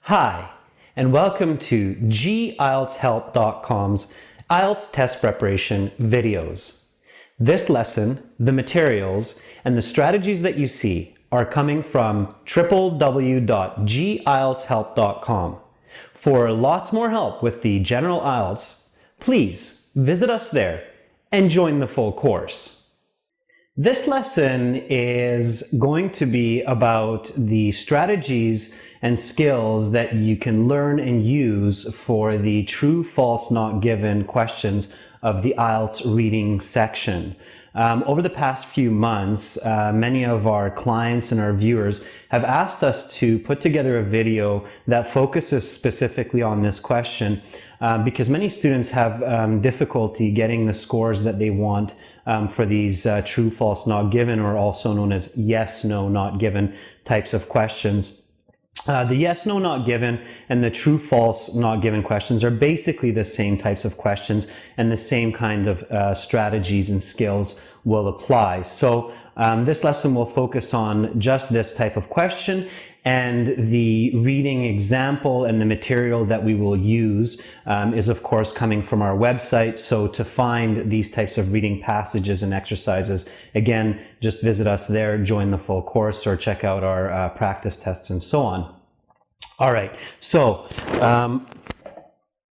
Hi, and welcome to IELTShelp.com's IELTS test preparation videos. This lesson, the materials, and the strategies that you see are coming from www.IELTShelp.com. For lots more help with the general IELTS, please visit us there and join the full course. This lesson is going to be about the strategies and skills that you can learn and use for the true, false, not given questions of the IELTS reading section. Over the past few months, many of our clients and our viewers have asked us to put together a video that focuses specifically on this question because many students have difficulty getting the scores that they want for these true, false, not given, or also known as yes, no, not given types of questions. The yes, no, not given and the true, false, not given questions are basically the same types of questions, and the same kind of strategies and skills will apply. So this lesson will focus on just this type of question, and the reading example and the material that we will use is of course coming from our website. So to find these types of reading passages and exercises, again, just visit us there, join the full course, or check out our practice tests and so on. All right, so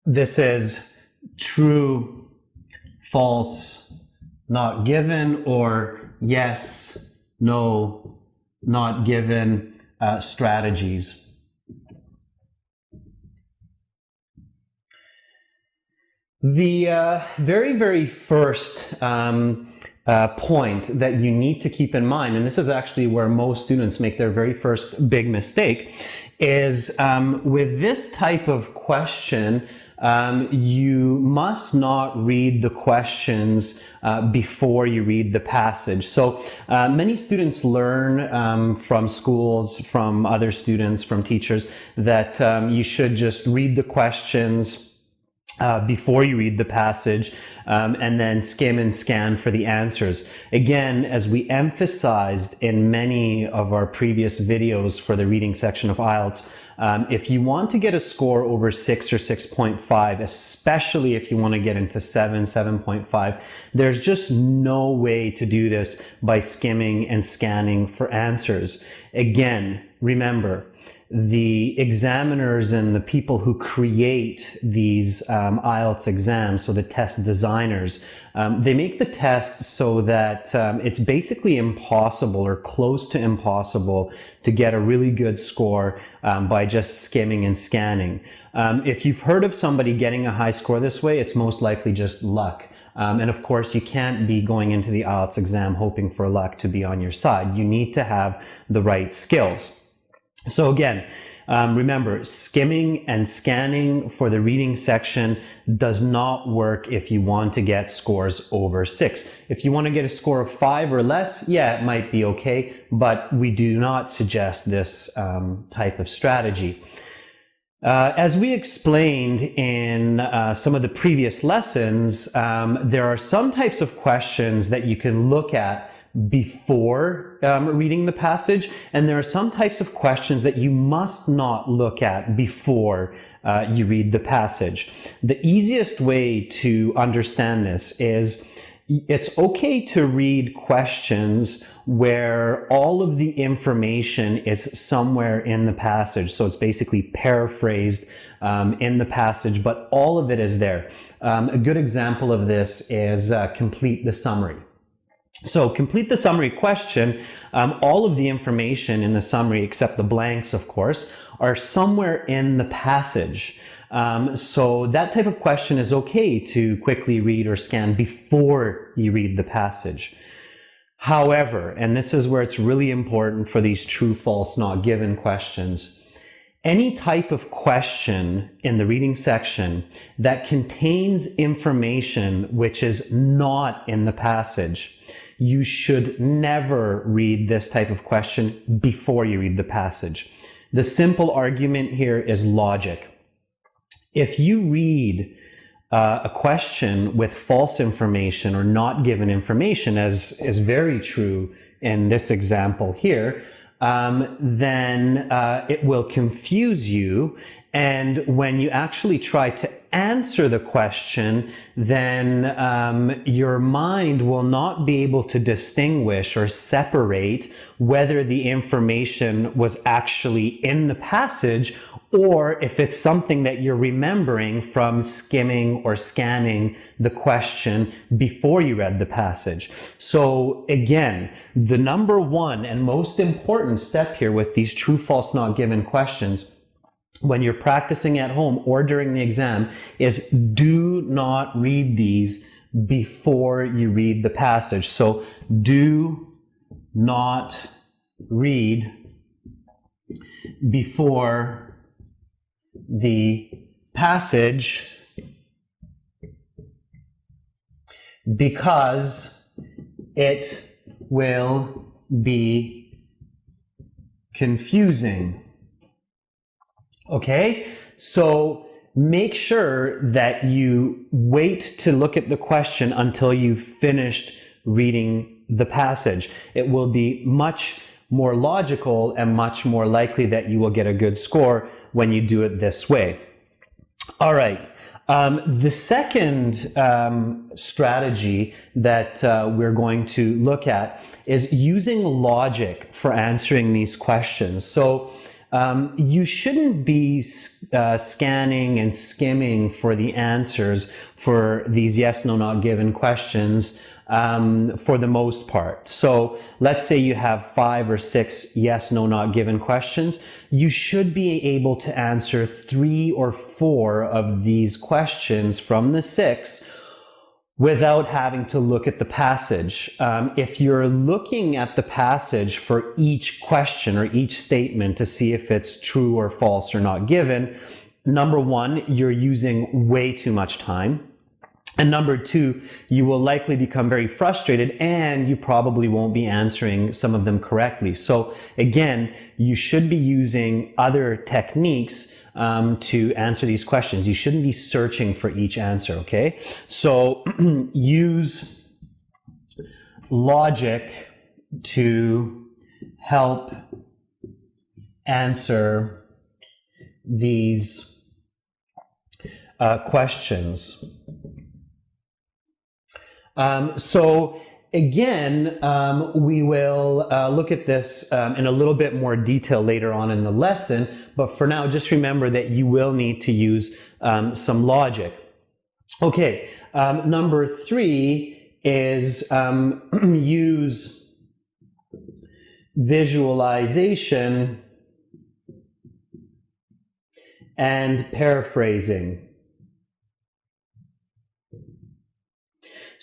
this is true, false, not given, or yes, no, not given strategies. The very first point that you need to keep in mind, and this is actually where most students make their very first big mistake, is with this type of question, you must not read the questions before you read the passage. So many students learn from schools, from other students, from teachers, that you should just read the questions before you read the passage, and then skim and scan for the answers. Again, as we emphasized in many of our previous videos for the reading section of IELTS, if you want to get a score over 6 or 6.5, especially if you want to get into 7, 7.5, there's just no way to do this by skimming and scanning for answers. Again, remember, the examiners and the people who create these IELTS exams, so the test designers, they make the test so that it's basically impossible or close to impossible to get a really good score by just skimming and scanning. If you've heard of somebody getting a high score this way, it's most likely just luck. And of course, you can't be going into the IELTS exam hoping for luck to be on your side. You need to have the right skills. So again, remember, skimming and scanning for the reading section does not work if you want to get scores over 6. If you want to get a score of 5 or less, yeah, it might be okay, but we do not suggest this type of strategy. As we explained in some of the previous lessons, there are some types of questions that you can look at before reading the passage, and there are some types of questions that you must not look at before you read the passage. The easiest way to understand this is it's okay to read questions where all of the information is somewhere in the passage. So it's basically paraphrased in the passage, but all of it is there. A good example of this is complete the summary. So complete the summary question, all of the information in the summary, except the blanks, of course, are somewhere in the passage. So that type of question is okay to quickly read or scan before you read the passage. However, and this is where it's really important for these true, false, not given questions, any type of question in the reading section that contains information which is not in the passage, you should never read this type of question before you read the passage. The simple argument here is logic. If you read a question with false information or not given information, as is very true in this example here, then it will confuse you. And when you actually try to answer the question, then your mind will not be able to distinguish or separate whether the information was actually in the passage or if it's something that you're remembering from skimming or scanning the question before you read the passage. So again, the number one and most important step here with these true, false, not given questions when you're practicing at home or during the exam is do not read these before you read the passage. So do not read before the passage because it will be confusing. Okay, so make sure that you wait to look at the question until you've finished reading the passage. It will be much more logical and much more likely that you will get a good score when you do it this way. All right. The second strategy that we're going to look at is using logic for answering these questions. So you shouldn't be scanning and skimming for the answers for these yes, no, not given questions for the most part. So let's say you have 5 or 6 yes, no, not given questions. You should be able to answer 3 or 4 of these questions from the 6 without having to look at the passage. If you're looking at the passage for each question or each statement to see if it's true or false or not given, number one, you're using way too much time. And number two, you will likely become very frustrated and you probably won't be answering some of them correctly. So again, you should be using other techniques to answer these questions. You shouldn't be searching for each answer, okay? So use logic to help answer these questions. So again, we will look at this in a little bit more detail later on in the lesson, but for now, just remember that you will need to use some logic. Okay, number 3 is use visualization and paraphrasing.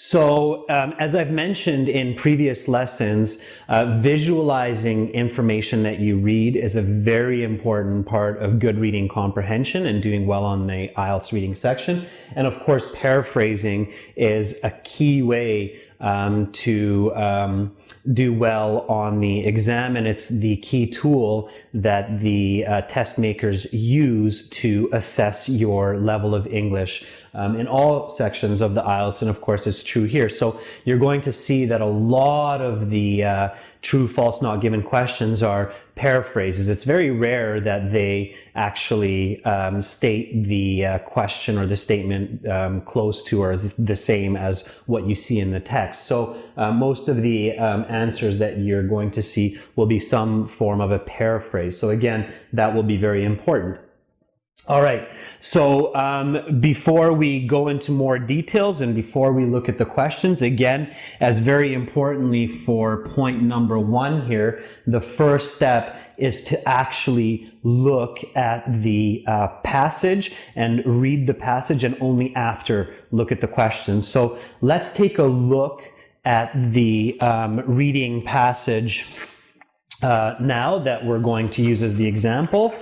So as I've mentioned in previous lessons, visualizing information that you read is a very important part of good reading comprehension and doing well on the IELTS reading section. And of course, paraphrasing is a key way to do well on the exam, and it's the key tool that the test makers use to assess your level of English in all sections of the IELTS, and of course it's true here. So you're going to see that a lot of the true, false, not given questions are paraphrases. It's very rare that they actually state the question or the statement close to or the same as what you see in the text. So most of the answers that you're going to see will be some form of a paraphrase. So again, that will be very important. All right, so before we go into more details and before we look at the questions, again, as very importantly for point number 1 here, the first step is to actually look at the passage and read the passage, and only after look at the questions. So let's take a look at the reading passage now that we're going to use as the example,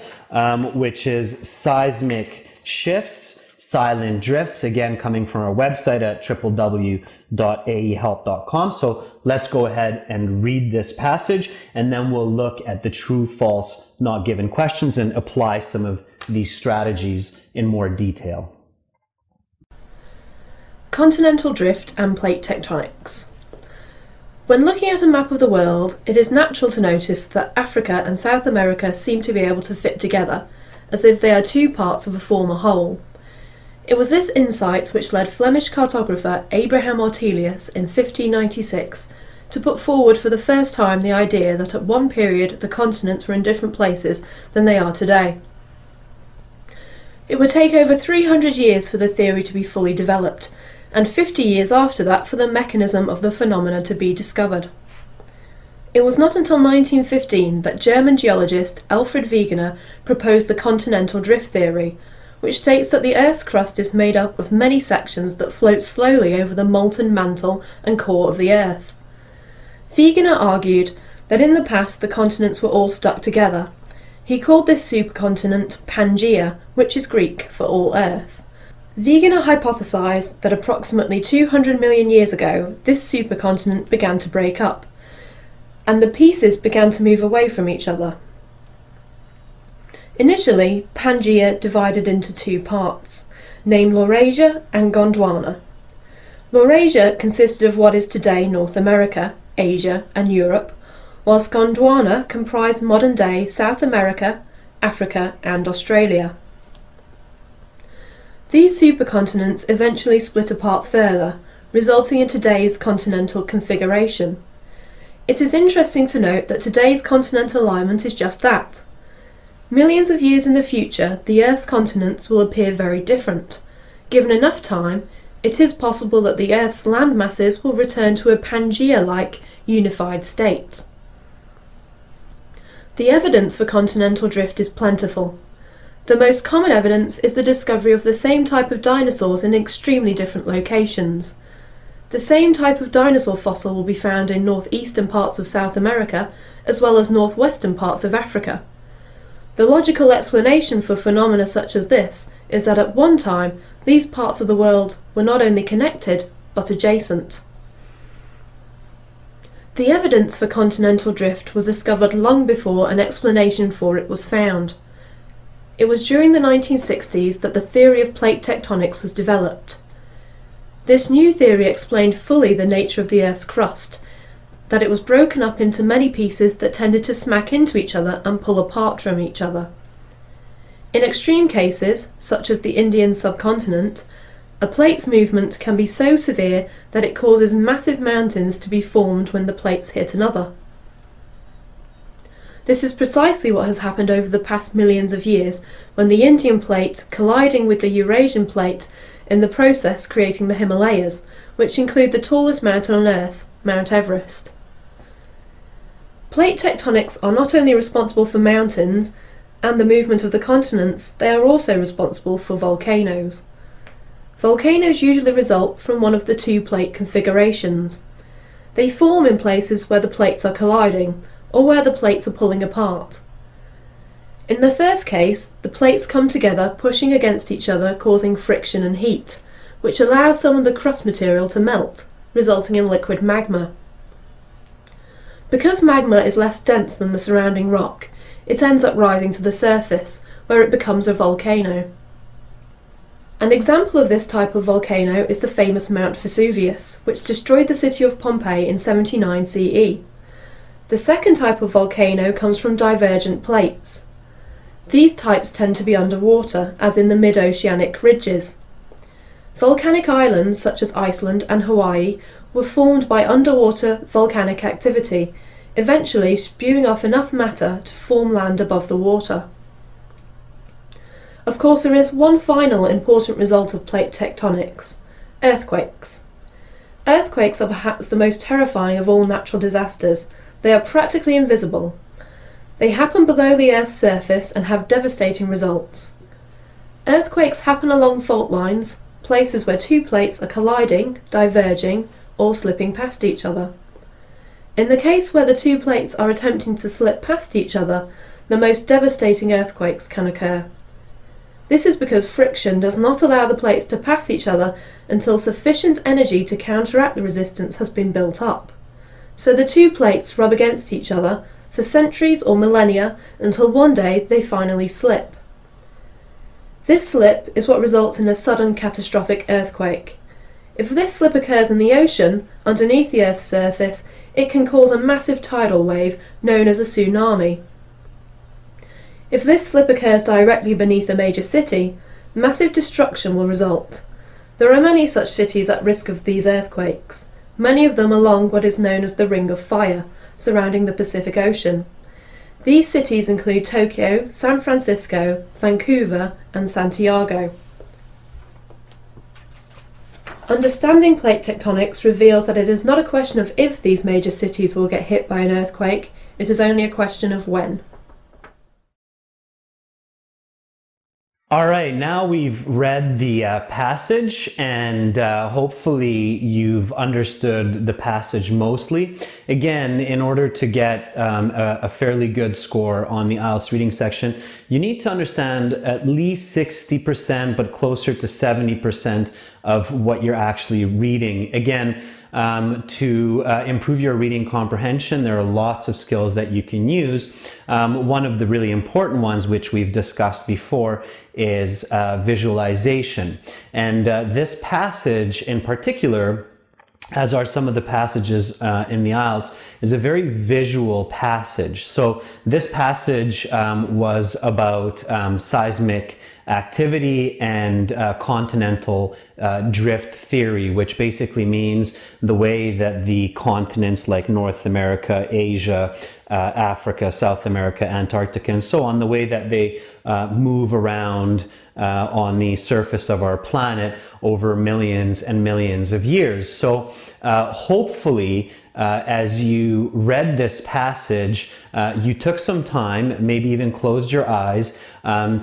which is seismic shifts, silent drifts, again coming from our website at www.aehelp.com. So let's go ahead and read this passage, and then we'll look at the true, false, not given questions and apply some of these strategies in more detail. Continental drift and plate tectonics. When looking at a map of the world, it is natural to notice that Africa and South America seem to be able to fit together, as if they are two parts of a former whole. It was this insight which led Flemish cartographer Abraham Ortelius in 1596 to put forward for the first time the idea that at one period the continents were in different places than they are today. It would take over 300 years for the theory to be fully developed, and 50 years after that for the mechanism of the phenomena to be discovered. It was not until 1915 that German geologist Alfred Wegener proposed the Continental Drift theory, which states that the Earth's crust is made up of many sections that float slowly over the molten mantle and core of the Earth. Wegener argued that in the past the continents were all stuck together. He called this supercontinent Pangaea, which is Greek for all Earth. Wegener hypothesized that approximately 200 million years ago this supercontinent began to break up, and the pieces began to move away from each other. Initially, Pangaea divided into two parts, named Laurasia and Gondwana. Laurasia consisted of what is today North America, Asia and Europe, whilst Gondwana comprised modern-day South America, Africa and Australia. These supercontinents eventually split apart further, resulting in today's continental configuration. It is interesting to note that today's continental alignment is just that. Millions of years in the future, the Earth's continents will appear very different. Given enough time, it is possible that the Earth's land masses will return to a Pangaea-like unified state. The evidence for continental drift is plentiful. The most common evidence is the discovery of the same type of dinosaurs in extremely different locations. The same type of dinosaur fossil will be found in northeastern parts of South America as well as northwestern parts of Africa. The logical explanation for phenomena such as this is that at one time these parts of the world were not only connected but adjacent. The evidence for continental drift was discovered long before an explanation for it was found. It was during the 1960s that the theory of plate tectonics was developed. This new theory explained fully the nature of the Earth's crust, that it was broken up into many pieces that tended to smack into each other and pull apart from each other. In extreme cases, such as the Indian subcontinent, a plate's movement can be so severe that it causes massive mountains to be formed when the plates hit another. This is precisely what has happened over the past millions of years, when the Indian plate colliding with the Eurasian plate, in the process creating the Himalayas, which include the tallest mountain on Earth, Mount Everest. Plate tectonics are not only responsible for mountains and the movement of the continents, they are also responsible for volcanoes. Volcanoes usually result from one of the two plate configurations. They form in places where the plates are colliding, or where the plates are pulling apart. In the first case, the plates come together pushing against each other, causing friction and heat, which allows some of the crust material to melt, resulting in liquid magma. Because magma is less dense than the surrounding rock, it ends up rising to the surface, where it becomes a volcano. An example of this type of volcano is the famous Mount Vesuvius, which destroyed the city of Pompeii in 79 CE. The second type of volcano comes from divergent plates. These types tend to be underwater, as in the mid-oceanic ridges. Volcanic islands such as Iceland and Hawaii were formed by underwater volcanic activity, eventually spewing off enough matter to form land above the water. Of course, there is one final important result of plate tectonics: earthquakes. Earthquakes are perhaps the most terrifying of all natural disasters. They are practically invisible. They happen below the Earth's surface and have devastating results. Earthquakes happen along fault lines, places where two plates are colliding, diverging, or slipping past each other. In the case where the two plates are attempting to slip past each other, the most devastating earthquakes can occur. This is because friction does not allow the plates to pass each other until sufficient energy to counteract the resistance has been built up. So the two plates rub against each other for centuries or millennia until one day they finally slip. This slip is what results in a sudden catastrophic earthquake. If this slip occurs in the ocean, underneath the Earth's surface, It can cause a massive tidal wave known as a tsunami. If this slip occurs directly beneath a major city, massive destruction will result. There are many such cities at risk of these earthquakes, many of them along what is known as the Ring of Fire, surrounding the Pacific Ocean. These cities include Tokyo, San Francisco, Vancouver, and Santiago. Understanding plate tectonics reveals that it is not a question of if these major cities will get hit by an earthquake, it is only a question of when. All right, now we've read the passage, and hopefully you've understood the passage mostly. Again, in order to get a fairly good score on the IELTS reading section, you need to understand at least 60%, but closer to 70% of what you're actually reading. Again, to improve your reading comprehension, there are lots of skills that you can use. One of the really important ones, which we've discussed before, is visualization. And this passage in particular, as are some of the passages in the IELTS, is a very visual passage. So this passage was about seismic activity and continental drift theory, which basically means the way that the continents like North America, Asia, Africa, South America, Antarctica, and so on, the way that they move around on the surface of our planet over millions and millions of years. So hopefully, as you read this passage, you took some time, maybe even closed your eyes,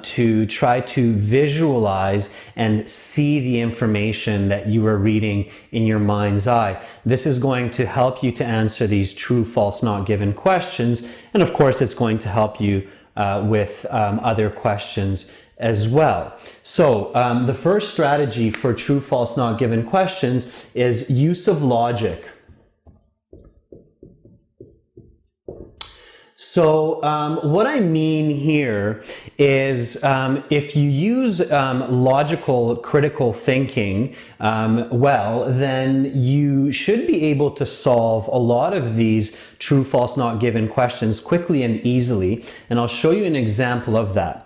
to try to visualize and see the information that you are reading in your mind's eye. This is going to help you to answer these true, false, not given questions. And of course, it's going to help you with other questions as well. So the first strategy for true, false, not given questions is use of logic. So what I mean here is if you use logical, critical thinking well, then you should be able to solve a lot of these true, false, not given questions quickly and easily. And I'll show you an example of that.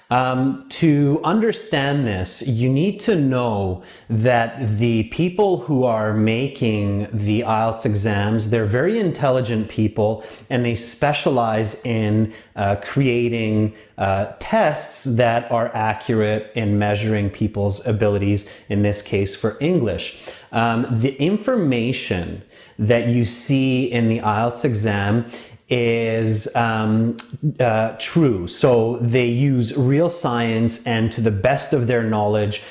To understand this, you need to know that the people who are making the IELTS exams, they're very intelligent people, and they specialize in creating tests that are accurate in measuring people's abilities, in this case for English. The information that you see in the IELTS exam is true. So they use real science and, to the best of their knowledge,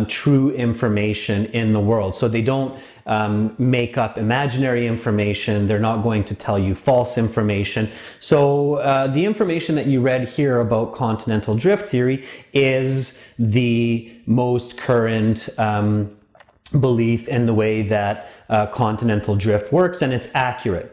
true information in the world. So they don't make up imaginary information. They're not going to tell you false information. So the information that you read here about continental drift theory is the most current belief in the way that continental drift works, and it's accurate.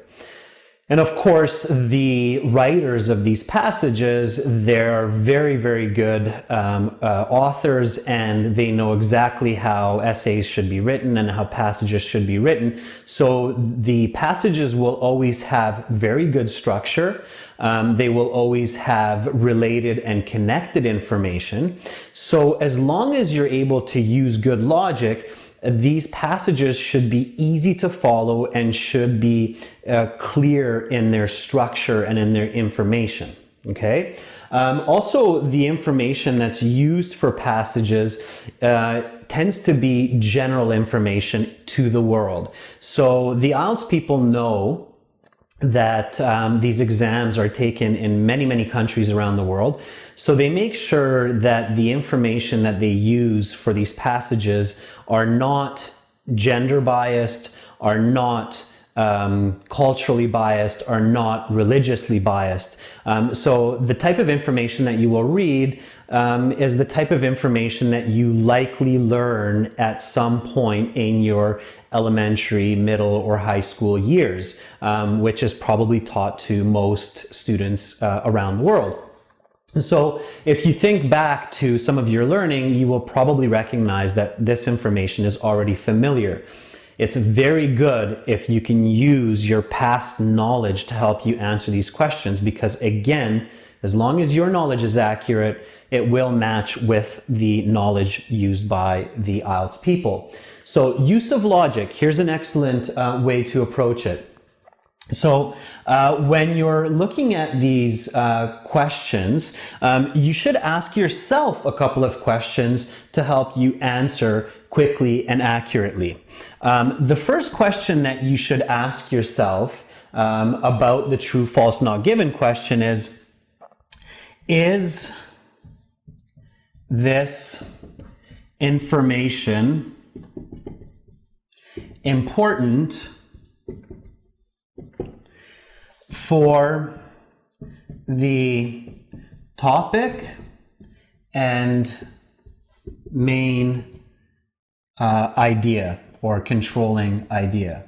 And of course, the writers of these passages, they're very, very good authors, and they know exactly how essays should be written and how passages should be written. So the passages will always have very good structure. They will always have related and connected information. So as long as you're able to use good logic, these passages should be easy to follow and should be clear in their structure and in their information. Okay. Also, the information that's used for passages tends to be general information to the world. So the IELTS people know that these exams are taken in many, many countries around the world. So they make sure that the information that they use for these passages are not gender biased, are not culturally biased, are not religiously biased. So the type of information that you will read is the type of information that you likely learn at some point in your elementary, middle, or high school years, which is probably taught to most students around the world. So if you think back to some of your learning, you will probably recognize that this information is already familiar. it's very good if you can use your past knowledge to help you answer these questions, because again, as long as your knowledge is accurate, it will match with the knowledge used by the IELTS people. So use of logic, here's an excellent way to approach it. So when you're looking at these questions, you should ask yourself a couple of questions to help you answer quickly and accurately. The first question that you should ask yourself about the true, false, not given question is this information important for the topic and main idea or controlling idea?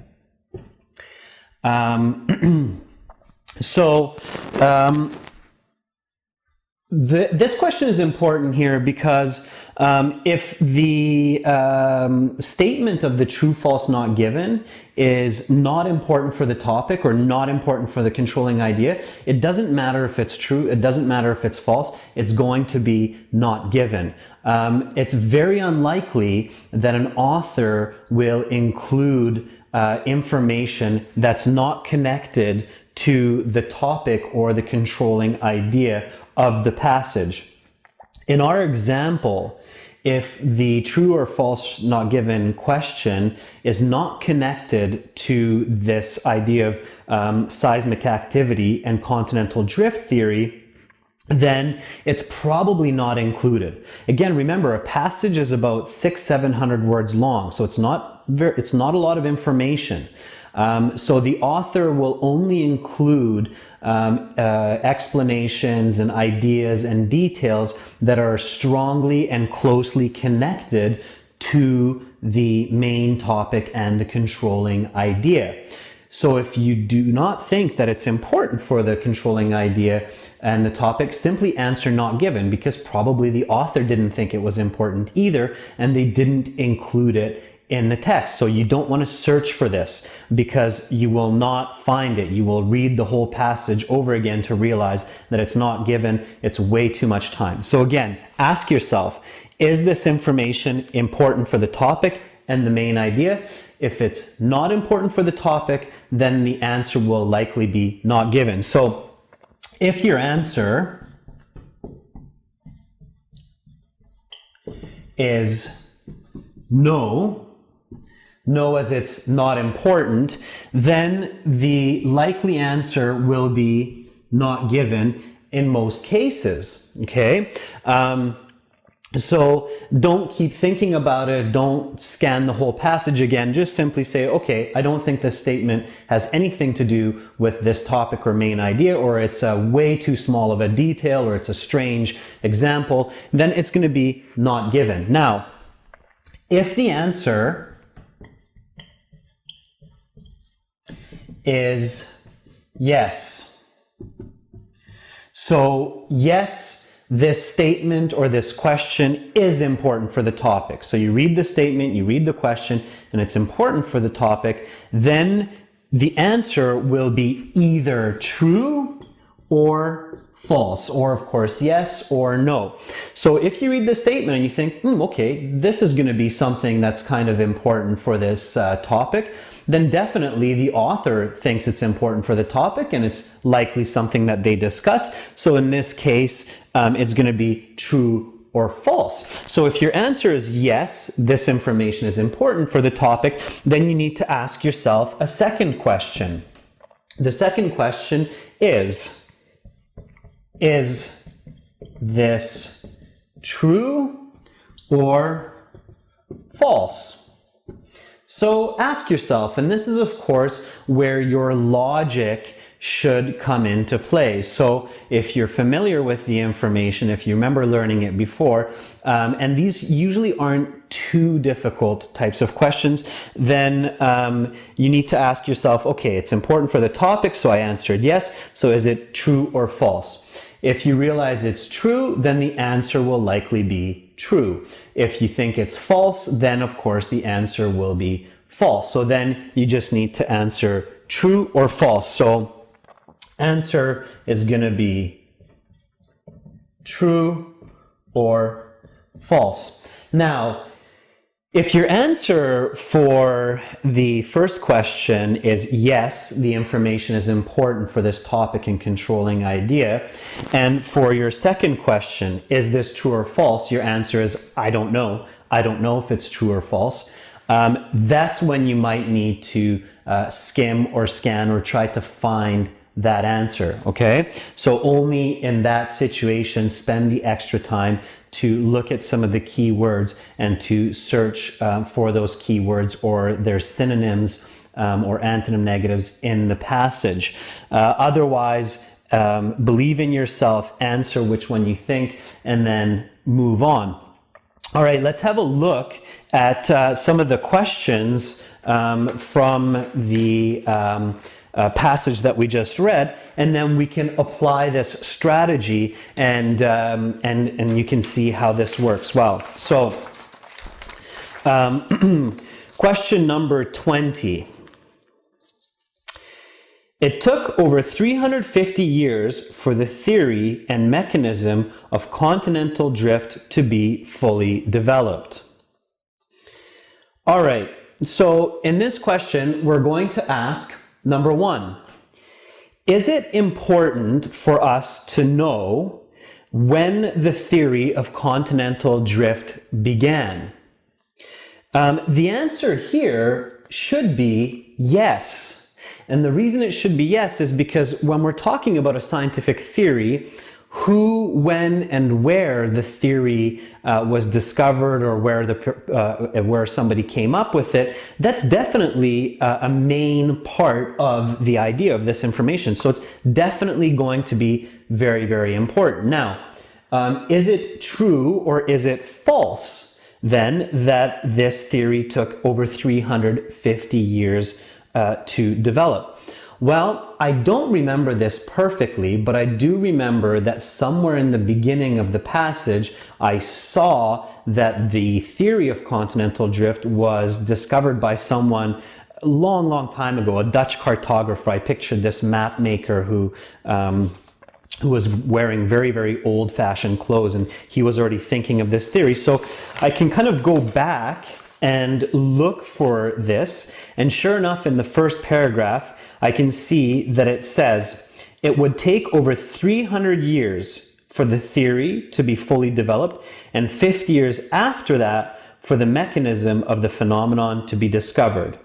This question is important here because if the statement of the true, false, not given is not important for the topic or not important for the controlling idea, it doesn't matter if it's true, it doesn't matter if it's false, it's going to be not given. It's very unlikely that an author will include information that's not connected to the topic or the controlling idea of the passage. In our example, if the true or false not given question is not connected to this idea of seismic activity and continental drift theory, then it's probably not included. Again, remember, a passage is about 600-700 words long, so it's not a lot of information. So the author will only include explanations and ideas and details that are strongly and closely connected to the main topic and the controlling idea. So if you do not think that it's important for the controlling idea and the topic, simply answer not given, because probably the author didn't think it was important either, and they didn't include it in the text. So you don't want to search for this, because you will not find it. You will read the whole passage over again to realize that it's not given. It's way too much time. So again, ask yourself, is this information important for the topic and the main idea? If it's not important for the topic, then the answer will likely be not given. So if your answer is no as it's not important, then the likely answer will be not given in most cases, okay? So don't keep thinking about it, don't scan the whole passage again, just simply say, okay, I don't think this statement has anything to do with this topic or main idea, or it's way too small of a detail, or it's a strange example, then it's going to be not given. Now, if the answer is yes, so yes, this statement or this question is important for the topic. So you read the statement, you read the question, and it's important for the topic, then the answer will be either true or false, or of course yes or no. So if you read the statement and you think, okay, this is going to be something that's kind of important for this topic, then definitely the author thinks it's important for the topic, and it's likely something that they discuss. So in this case, it's going to be true or false. So if your answer is yes, this information is important for the topic, then you need to ask yourself a second question. The second question is this true or false? So ask yourself, and this is of course where your logic should come into play. So if you're familiar with the information, if you remember learning it before, and these usually aren't too difficult types of questions, then you need to ask yourself, okay, it's important for the topic, so I answered yes, so is it true or false? If you realize it's true, then the answer will likely be true. If you think it's false, then of course the answer will be false. So then you just need to answer true or false. So answer is going to be true or false. Now, if your answer for the first question is yes, the information is important for this topic and controlling idea, and for your second question, is this true or false, your answer is I don't know. I don't know if it's true or false. That's when you might need to skim or scan or try to find that answer, okay? So only in that situation, spend the extra time to look at some of the keywords and to search for those keywords or their synonyms or antonym negatives in the passage. Otherwise, believe in yourself, answer which one you think, and then move on. All right, let's have a look at some of the questions from the passage that we just read, and then we can apply this strategy and you can see how this works well. So question number 20. It took over 350 years for the theory and mechanism of continental drift to be fully developed. All right, so in this question, we're going to ask, number one, is it important for us to know when the theory of continental drift began? The answer here should be yes. And the reason it should be yes is because when we're talking about a scientific theory, who, when, and where the theory was discovered or where somebody came up with it, that's definitely a main part of the idea of this information. So it's definitely going to be very, very important. Now, is it true or is it false then that this theory took over 350 years to develop? Well, I don't remember this perfectly, but I do remember that somewhere in the beginning of the passage, I saw that the theory of continental drift was discovered by someone a long, long time ago, a Dutch cartographer. I pictured this map maker who was wearing very, very old-fashioned clothes, and he was already thinking of this theory. So I can kind of go back and look for this, and sure enough, in the first paragraph, I can see that it says, it would take over 300 years for the theory to be fully developed, and 50 years after that for the mechanism of the phenomenon to be discovered.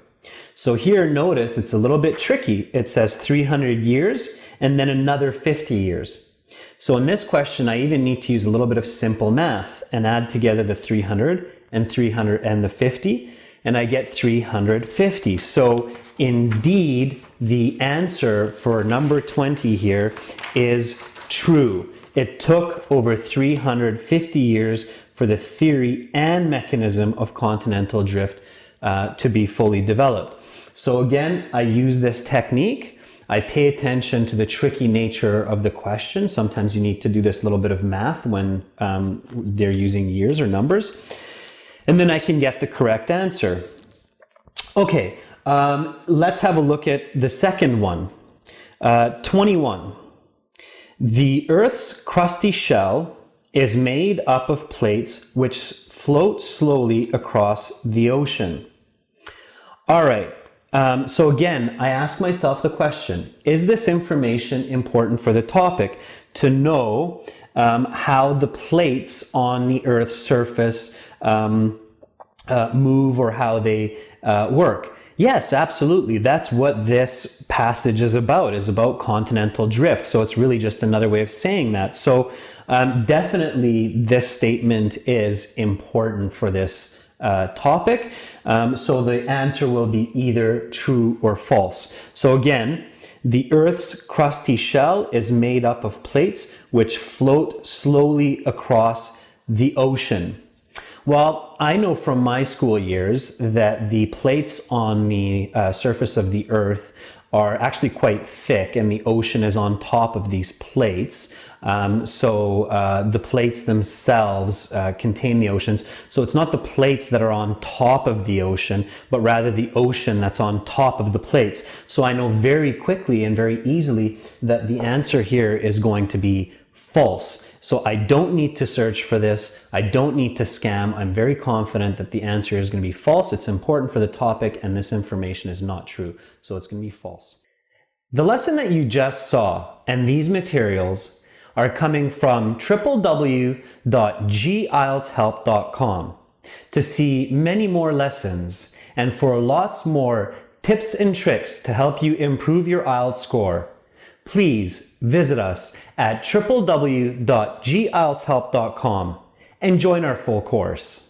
So here, notice it's a little bit tricky. It says 300 years and then another 50 years. So in this question, I even need to use a little bit of simple math and add together the 300 and 300 and the 50, and I get 350. So indeed, the answer for number 20 here is true. It took over 350 years for the theory and mechanism of continental drift to be fully developed. So again, I use this technique. I pay attention to the tricky nature of the question. Sometimes you need to do this little bit of math when they're using years or numbers. And then I can get the correct answer. Okay, let's have a look at the second one. 21. The Earth's crusty shell is made up of plates which float slowly across the ocean. All right, so again, I ask myself the question, is this information important for the topic to know how the plates on the Earth's surface move or how they work? Yes, absolutely. That's what this passage is about continental drift. So it's really just another way of saying that. So definitely this statement is important for this topic. So the answer will be either true or false. So again, the Earth's crusty shell is made up of plates which float slowly across the ocean. Well, I know from my school years that the plates on the surface of the Earth are actually quite thick, and the ocean is on top of these plates. The plates themselves contain the oceans. So it's not the plates that are on top of the ocean, but rather the ocean that's on top of the plates. So I know very quickly and very easily that the answer here is going to be false. So I don't need to search for this. I don't need to scam. I'm very confident that the answer is going to be false. It's important for the topic, and this information is not true. So it's going to be false. The lesson that you just saw and these materials are coming from www.gieltshelp.com. To see many more lessons and for lots more tips and tricks to help you improve your IELTS score, please visit us at www.gieltshelp.com and join our full course.